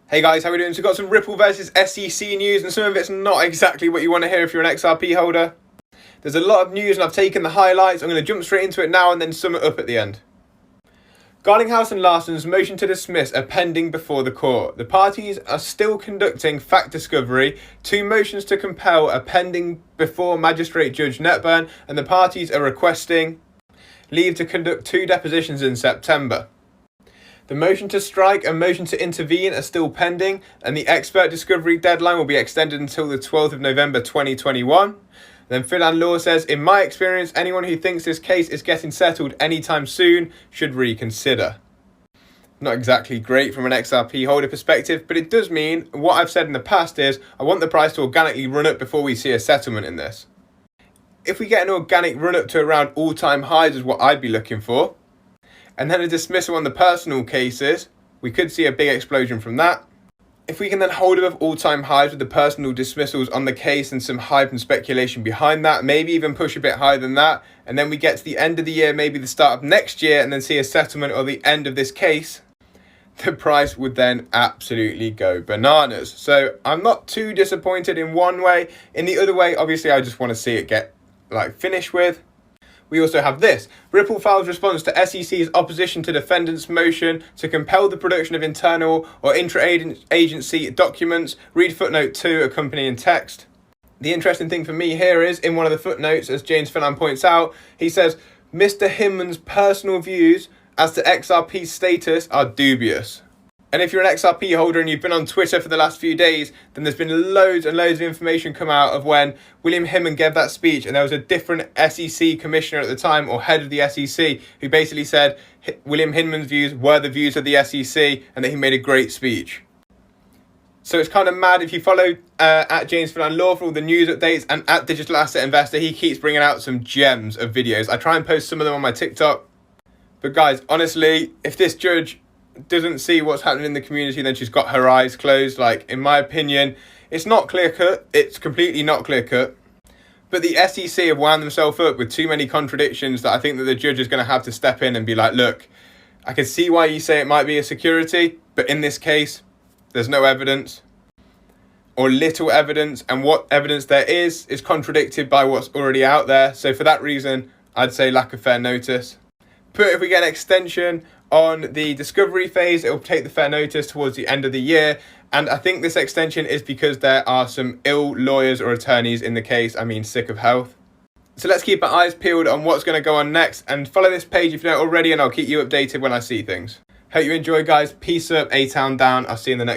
Hey guys, how are we doing? So we've got some Ripple versus SEC news, and some of it's not exactly what you want to hear if you're an XRP holder. There's a lot of news and I've taken the highlights. I'm going to jump straight into it now and then sum it up at the end. Garlinghouse and Larson's motion to dismiss are pending before the court. The parties are still conducting fact discovery. 2 motions to compel are pending before Magistrate Judge Netburn, and the parties are requesting leave to conduct 2 depositions in September. The motion to strike and motion to intervene are still pending, and the expert discovery deadline will be extended until the 12th of November 2021. Then Philan Law says, in my experience, anyone who thinks this case is getting settled anytime soon should reconsider. Not exactly great from an XRP holder perspective, but it does mean what I've said in the past is I want the price to organically run up before we see a settlement in this. If we get an organic run up to around all-time highs is what I'd be looking for, and then a dismissal on the personal cases, we could see a big explosion from that. If we can then hold above all-time highs with the personal dismissals on the case and some hype and speculation behind that, maybe even push a bit higher than that, and then we get to the end of the year, maybe the start of next year, and then see a settlement or the end of this case, the price would then absolutely go bananas. So I'm not too disappointed in one way. In the other way, obviously, I just want to see it get finished with. We also have this. Ripple files response to SEC's opposition to defendants' motion to compel the production of internal or intra-agency documents. Read footnote 2 accompanying text. The interesting thing for me here is, in one of the footnotes, as James Philan points out, he says, Mr. Hinman's personal views as to XRP's status are dubious. And if you're an XRP holder and you've been on Twitter for the last few days, then there's been loads and loads of information come out of when William Hinman gave that speech, and there was a different SEC commissioner at the time, or head of the SEC, who basically said William Hinman's views were the views of the SEC and that he made a great speech. So it's kind of mad. If you follow at James Philan Law for all the news updates, and at Digital Asset Investor, he keeps bringing out some gems of videos. I try and post some of them on my TikTok. But guys, honestly, if this judge doesn't see what's happening in the community, then she's got her eyes closed. In my opinion, it's not clear cut. It's completely not clear cut. But the SEC have wound themselves up with too many contradictions that I think that the judge is going to have to step in and be like, look, I can see why you say it might be a security, but in this case, there's no evidence or little evidence, and what evidence there is contradicted by what's already out there. So for that reason, I'd say lack of fair notice. But if we get an extension on the discovery phase, it will take the fair notice towards the end of the year. And I think this extension is because there are some ill lawyers or attorneys in the case. I mean, sick of health. So let's keep our eyes peeled on what's going to go on next, and follow this page if you don't already, and I'll keep you updated when I see things. Hope you enjoy, guys. Peace up, A-Town down. I'll see you in the next